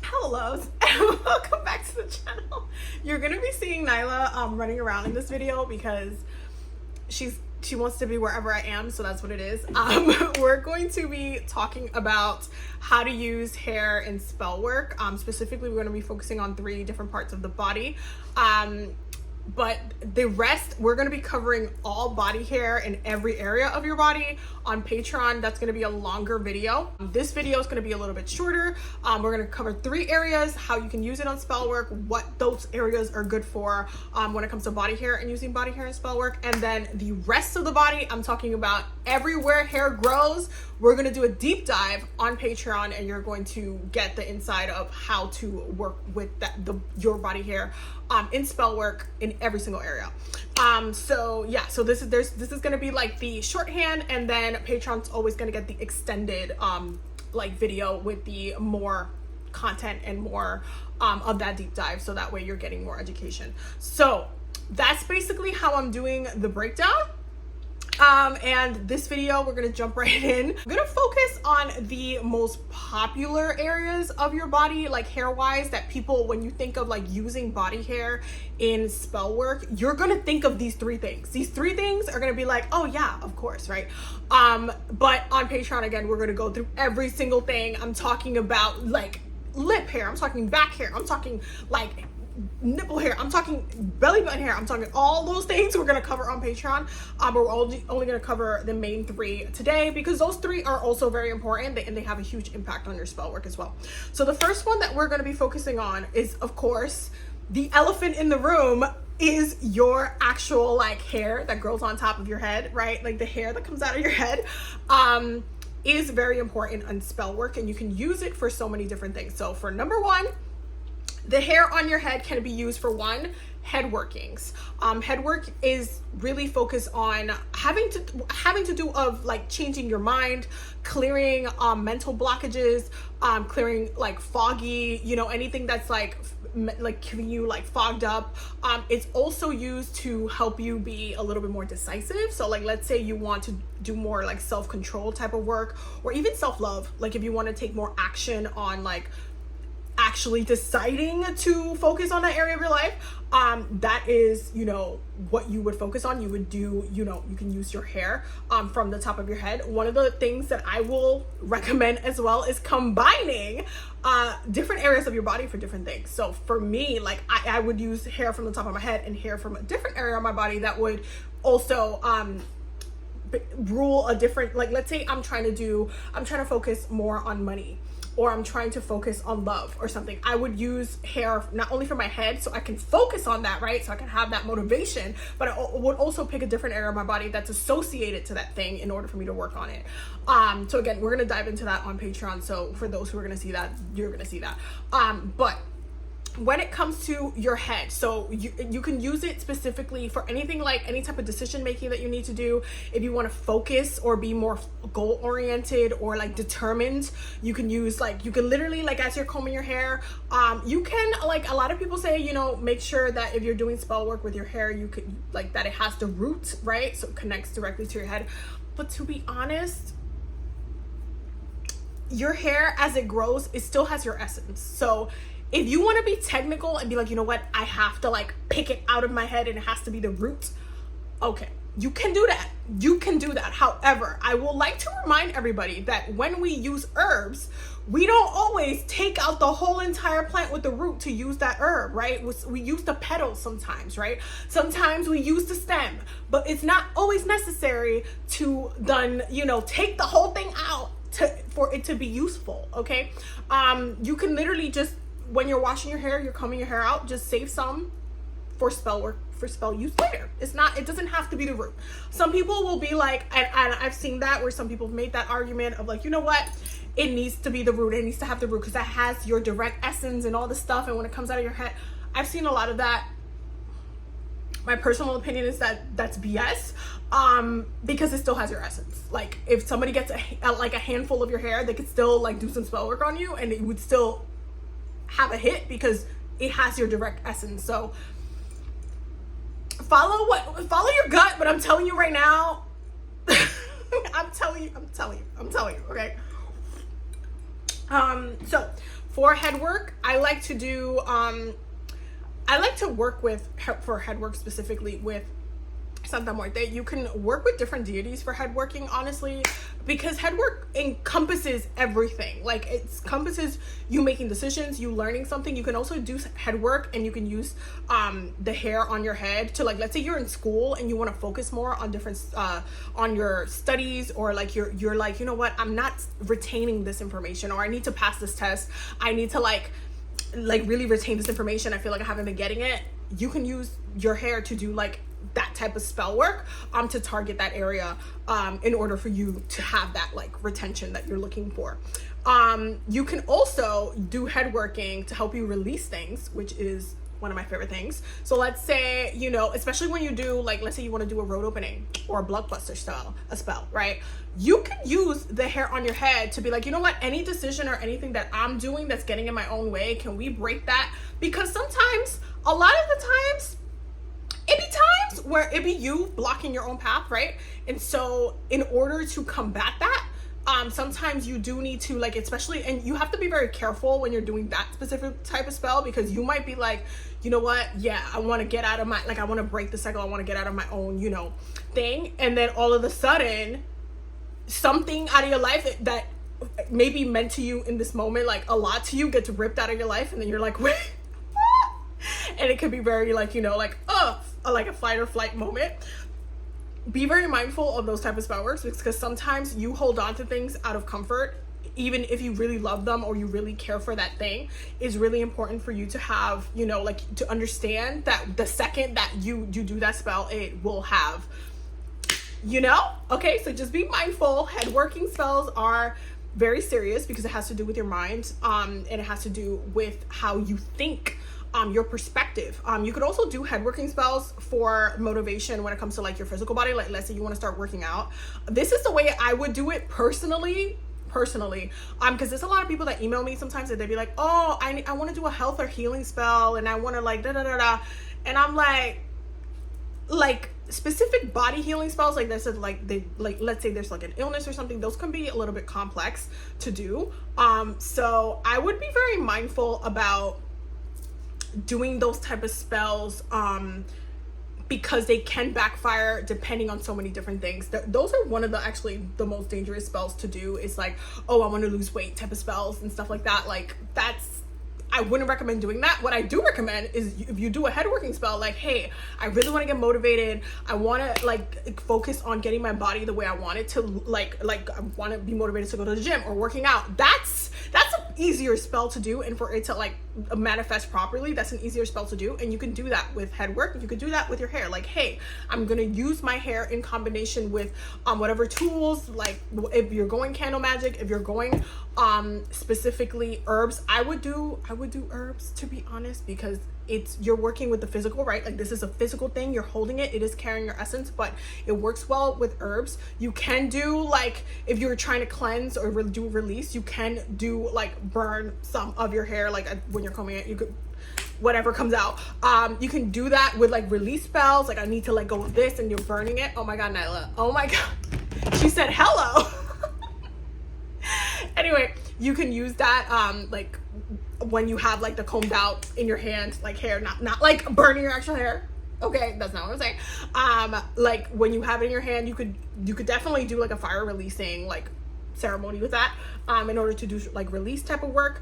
Hello loves, and welcome back to the channel. You're gonna be seeing Nyla running around in this video because she wants to be wherever I am, so that's what it is. We're going to be talking about how to use hair in spell work. Specifically, we're going to be focusing on 3 different parts of the body. But the rest, we're going to be covering all body hair in every area of your body. On Patreon, that's going to be a longer video. This video is going to be a little bit shorter. We're going to cover 3 areas, how you can use it on spell work, what those areas are good for when it comes to body hair and using body hair in spell work. And then the rest of the body, I'm talking about everywhere hair grows. We're going to do a deep dive on Patreon, and you're going to get the inside of how to work with your body hair in spell work in every single area. So this is gonna be like the shorthand, and then Patreon's always gonna get the extended like video with the more content and more of that deep dive, so that way you're getting more education. So that's basically how I'm doing the breakdown. And this video, we're gonna jump right in. I'm gonna focus on the most popular areas of your body, like hair wise, that people, when you think of like using body hair in spell work, you're gonna think of these 3 things. These 3 things are gonna be like, oh yeah, of course, right? But on Patreon, again, we're gonna go through every single thing. I'm talking about like lip hair, I'm talking back hair, I'm talking like nipple hair, I'm talking belly button hair, I'm talking all those things we're going to cover on Patreon. But we're only going to cover the main 3 today, because those 3 are also very important, and they have a huge impact on your spell work as well. So the first one that we're going to be focusing on is, of course, the elephant in the room is your actual like hair that grows on top of your head, right? Like the hair that comes out of your head is very important on spell work, and you can use it for so many different things. So for number 1, the hair on your head can be used for head workings. Head work is really focused on having to do of like changing your mind, clearing mental blockages, clearing like foggy, anything that's like keeping you like fogged up. It's also used to help you be a little bit more decisive. So like, let's say you want to do more like self-control type of work, or even self-love. Like if you want to take more action on like actually deciding to focus on that area of your life, that is what you would focus on. You would do, you can use your hair from the top of your head. One of the things that I will recommend as well is combining different areas of your body for different things. So for me, like I would use hair from the top of my head and hair from a different area of my body that would also rule a different, like let's say I'm trying to focus more on money, or I'm trying to focus on love or something. I would use hair not only for my head, so I can focus on that, right? So I can have that motivation, but I would also pick a different area of my body that's associated to that thing in order for me to work on it. So again, we're gonna dive into that on Patreon. So for those who are gonna see that, you're gonna see that. But when it comes to your head, so you can use it specifically for anything, like any type of decision making that you need to do. If you want to focus or be more goal oriented or like determined, you can use you can literally, like as you're combing your hair, you can, like a lot of people say, make sure that if you're doing spell work with your hair, you could like that it has the root, right? So it connects directly to your head. But to be honest, your hair as it grows, it still has your essence. So if you want to be technical and be like, you know what, I have to like pick it out of my head and it has to be the root, okay, you can do that. You can do that. However, I will like to remind everybody that when we use herbs, we don't always take out the whole entire plant with the root to use that herb, right? We use the petals sometimes, right? Sometimes we use the stem, but it's not always necessary to then, take the whole thing out for it to be useful, okay? You can literally just, when you're washing your hair, you're combing your hair out, just save some for spell work, for spell use later. It doesn't have to be the root. Some people will be like, and I've seen that where some people have made that argument of like, you know what, it needs to be the root, it needs to have the root because that has your direct essence and all this stuff, and when it comes out of your head, I've seen a lot of that. My personal opinion is that that's BS, because it still has your essence. Like if somebody gets like a handful of your hair, they could still like do some spell work on you, and it would still have a hit because it has your direct essence. So follow your gut, but I'm telling you right now, I'm telling you, okay? So for head work, I like to do, I like to work with, for head work specifically, with Santa Muerte. You can work with different deities for head working, honestly, because head work encompasses everything. Like, it encompasses you making decisions, you learning something. You can also do head work, and you can use the hair on your head to, like, let's say you're in school and you want to focus more on different on your studies, or like you're like, you know what, I'm not retaining this information, or I need to pass this test, I need to like really retain this information, I feel like I haven't been getting it. You can use your hair to do like that type of spell work to target that area in order for you to have that like retention that you're looking for. You can also do head working to help you release things, which is one of my favorite things. So let's say, you know, especially when you do, like, let's say you want to do a road opening or a blockbuster style, a spell, right? You can use the hair on your head to be like, you know what, any decision or anything that I'm doing that's getting in my own way, can we break that? Because sometimes, a lot of the times, it be times where it be you blocking your own path, right? And so in order to combat that, sometimes you do need to, like, especially, and you have to be very careful when you're doing that specific type of spell, because you might be like, you know what, yeah, I want to get out of my, like, I want to break the cycle, I want to get out of my own, you know, thing, and then all of a sudden something out of your life that maybe meant to you in this moment, like a lot to you, gets ripped out of your life, and then you're like, wait. And it could be very, like, you know, like, like a fight or flight moment. Be very mindful of those type of spell works, because sometimes you hold on to things out of comfort, even if you really love them or you really care for that thing. Is really important for you to have, you know, like, to understand that the second that you do that spell, it will have, you know? Okay, so just be mindful. Head working spells are very serious because it has to do with your mind, and it has to do with how you think, your perspective. You could also do head working spells for motivation when it comes to, like, your physical body. Like, let's say you want to start working out. This is the way I would do it personally, because there's a lot of people that email me sometimes that they'd be like, oh, I want to do a health or healing spell, and I want to, like, da da da da, and I'm like specific body healing spells, like this is like, they, like, let's say there's like an illness or something, those can be a little bit complex to do. So I would be very mindful about doing those type of spells, because they can backfire depending on so many different things. Those are one of the, actually, the most dangerous spells to do. Is like, oh, I want to lose weight type of spells and stuff like that. Like, that's, I wouldn't recommend doing that. What I do recommend is, if you do a head working spell, like, hey, I really want to get motivated, I want to, like, focus on getting my body the way I want it to, like I want to be motivated to go to the gym or working out. That's an easier spell to do, and for it to, like, manifest properly, that's an easier spell to do. And you can do that with head work. You could do that with your hair. Like, hey, I'm gonna use my hair in combination with whatever tools, like, if you're going candle magic, if you're going specifically herbs, I would do herbs, to be honest, because you're working with the physical, right? Like, this is a physical thing, you're holding it, it is carrying your essence, but it works well with herbs. You can do, like, if you're trying to cleanse or do release, you can do, like, burn some of your hair, like, when you're combing it, you could, whatever comes out, you can do that with, like, release spells, like, I need to let go of this, and you're burning it. Oh my god, Nyla, oh my god, she said hello. Anyway, you can use that, like, when you have, like, the combed out in your hand, like, hair, not like burning your actual hair, okay, that's not what I'm saying. Like, when you have it in your hand, you could definitely do, like, a fire releasing, like, ceremony with that, in order to do, like, release type of work.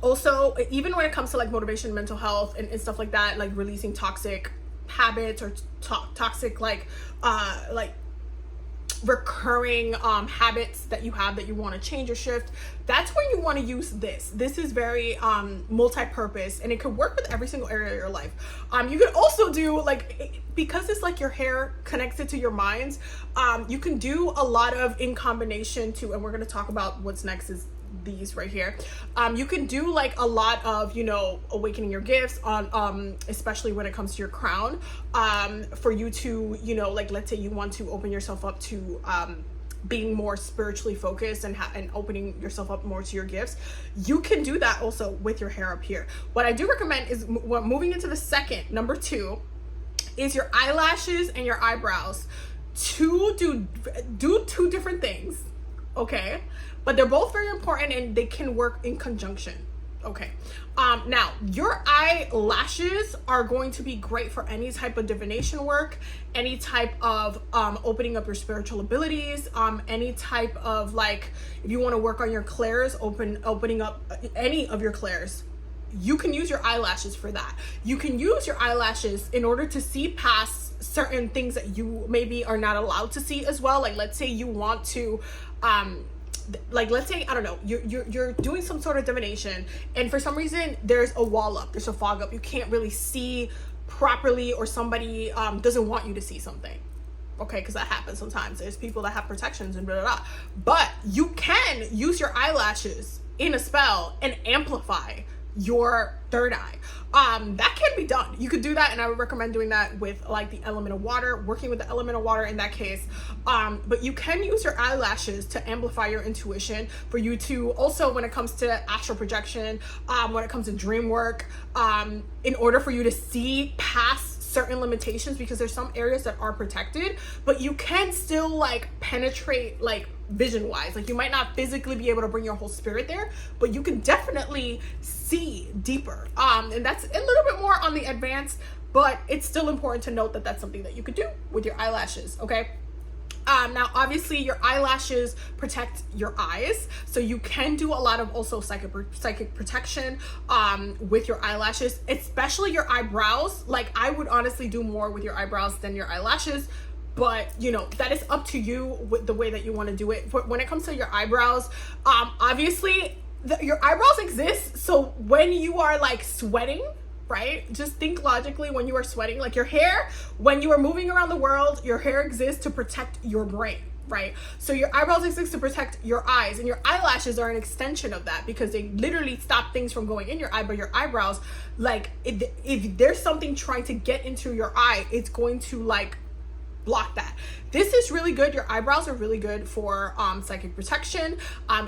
Also, even when it comes to, like, motivation, mental health, and stuff like that, like, releasing toxic habits or toxic, like recurring habits that you have that you want to change or shift, that's when you want to use this is very multi-purpose, and it could work with every single area of your life. You could also do, like, because it's like your hair connected to your minds, you can do a lot of in combination too, and we're going to talk about what's next is these right here. You can do, like, a lot of, you know, awakening your gifts on especially when it comes to your crown, for you to, you know, like, let's say you want to open yourself up to being more spiritually focused and opening yourself up more to your gifts. You can do that also with your hair up here. What I do recommend is, moving into the second, number 2, is your eyelashes and your eyebrows. Do two different things. okay? But they're both very important and they can work in conjunction. Okay. Now your eyelashes are going to be great for any type of divination work, any type of opening up your spiritual abilities, any type of, like, if you want to work on your clairs, opening up any of your clairs, you can use your eyelashes for that. You can use your eyelashes in order to see past certain things that you maybe are not allowed to see as well. Like, let's say you want to like, let's say, I don't know, you're doing some sort of divination and for some reason there's a wall up, there's a fog up, you can't really see properly, or somebody doesn't want you to see something, okay? Because that happens sometimes. There's people that have protections and blah, blah, blah. But you can use your eyelashes in a spell and amplify your third eye. That can be done. You could do that, and I would recommend doing that with, like, the element of water, working with the element of water in that case. But you can use your eyelashes to amplify your intuition, for you to also, when it comes to astral projection, when it comes to dream work, in order for you to see past certain limitations, because there's some areas that are protected, but you can still, like, penetrate, like, vision wise. Like, you might not physically be able to bring your whole spirit there, but you can definitely see deeper, and that's a little bit more on the advanced, but it's still important to note that that's something that you could do with your eyelashes, okay? Now obviously your eyelashes protect your eyes, so you can do a lot of also psychic protection with your eyelashes, especially your eyebrows. Like, I would honestly do more with your eyebrows than your eyelashes, but you know, that is up to you with the way that you want to do it. But when it comes to your eyebrows, obviously your eyebrows exist, so when you are, like, sweating, right? Just think logically. When you are sweating, like your hair, when you are moving around the world, your hair exists to protect your brain, right? So your eyebrows exist to protect your eyes, and your eyelashes are an extension of that, because they literally stop things from going in your eye. But your eyebrows, like, if there's something trying to get into your eye, it's going to, like, block that. This is really good. Your eyebrows are really good for psychic protection,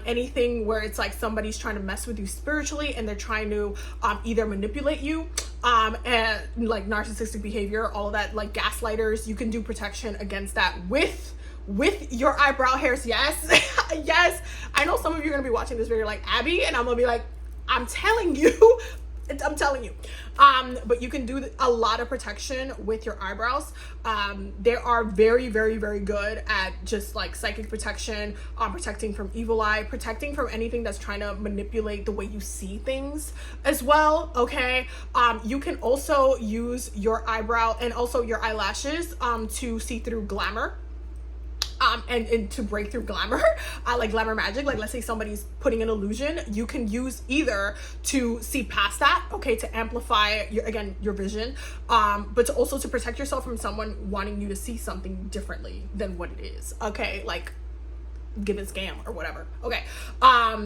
anything where it's like somebody's trying to mess with you spiritually and they're trying to either manipulate you, and like narcissistic behavior, all of that, like gaslighters. You can do protection against that with your eyebrow hairs. Yes. Yes, I know some of you are gonna be watching this video like, Abby, and I'm gonna be like, I'm telling you. But you can do a lot of protection with your eyebrows. They are very, very, very good at just, like, psychic protection, protecting from evil eye, protecting from anything that's trying to manipulate the way you see things as well, okay? You can also use your eyebrow and also your eyelashes to see through glamour. And to break through glamour, like glamour magic. Like, let's say somebody's putting an illusion, you can use either to see past that, okay, to amplify your vision, but to also to protect yourself from someone wanting you to see something differently than what it is, okay, like given scam or whatever, okay?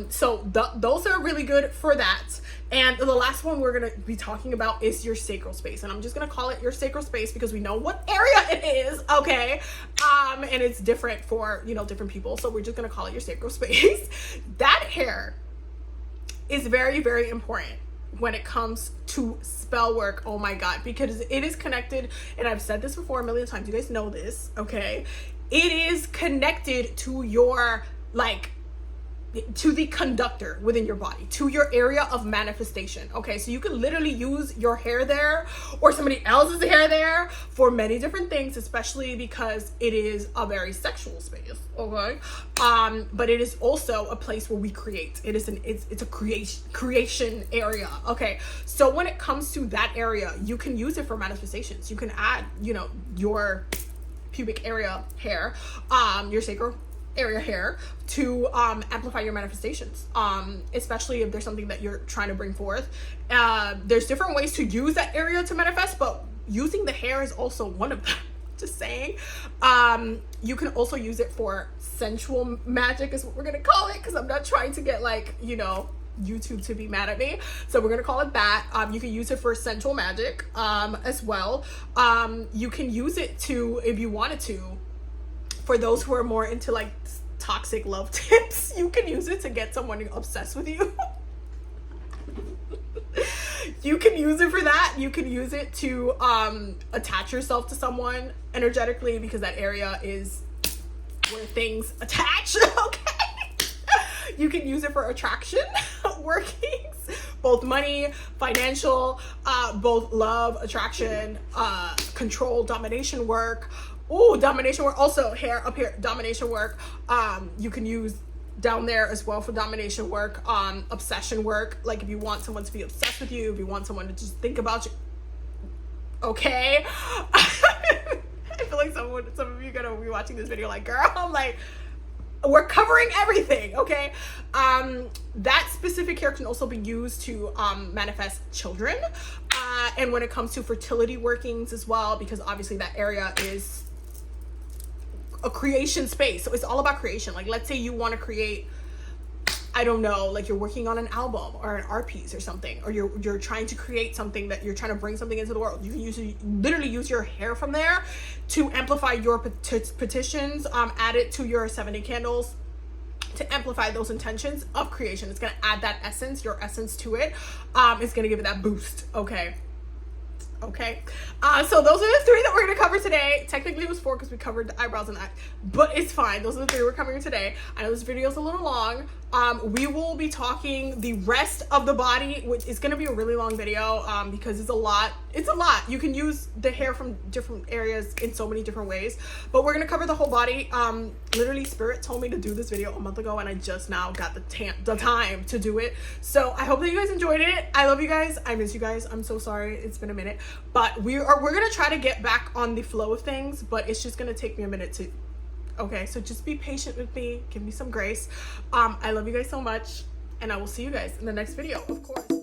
So those are really good for that. And the last one we're gonna be talking about is your sacral space, and I'm just gonna call it your sacral space because we know what area it is, okay? And it's different for, you know, different people, so we're just gonna call it your sacral space. That hair is very, very important when it comes to spell work. Oh my god, because it is connected, and I've said this before a million times, you guys know this, okay? It is connected to your, like, to the conductor within your body, to your area of manifestation, okay? So you can literally use your hair there or somebody else's hair there for many different things, especially because it is a very sexual space, okay? But it is also a place where we create. It is it's a creation area, okay? So when it comes to that area, you can use it for manifestations. You can add, you know, your pubic area hair, your sacral area hair, to amplify your manifestations, especially if there's something that you're trying to bring forth. There's different ways to use that area to manifest, but using the hair is also one of them. Just saying. You can also use it for sensual magic, is what we're gonna call it, because I'm not trying to get, like, you know, YouTube to be mad at me, so we're gonna call it that. You can use it for sensual magic as well. You can use it to, if you wanted to, for those who are more into, like, toxic love tips, you can use it to get someone obsessed with you. You can use it for that. You can use it to attach yourself to someone energetically, because that area is where things attach. Okay. You can use it for attraction workings, both money, financial, both love, attraction, control, domination work. Ooh, domination work. Also hair up here, domination work. You can use down there as well for domination work. Obsession work, like if you want someone to be obsessed with you, if you want someone to just think about you. Okay. I feel like some of you are gonna be watching this video like, girl, I'm like, we're covering everything, okay? That specific hair can also be used to manifest children, and when it comes to fertility workings as well, because obviously that area is a creation space, so it's all about creation. Like, let's say you want to create, I don't know, like you're working on an album or an art piece or something, or you're trying to create something, that you're trying to bring something into the world. You can literally use your hair from there to amplify your petitions, add it to your 7-day candles to amplify those intentions of creation. It's going to add that essence, your essence to it. It's going to give it that boost, okay? Okay, so those are the 3 that we're going to cover today. Technically it was 4 because we covered the eyebrows and that, but it's fine. Those are the 3 we're covering today. I know this video is a little long. We will be talking the rest of the body, which is going to be a really long video, because it's a lot. You can use the hair from different areas in so many different ways, but we're going to cover the whole body. Literally Spirit told me to do this video a month ago, and I just now got the time to do it. So I hope that you guys enjoyed it. I love you guys. I miss you guys. I'm so sorry it's been a minute, but we're going to try to get back on the flow of things, but it's just going to take me a minute to. Okay, so just be patient with me. Give me some grace. I love you guys so much, and I will see you guys in the next video, of course.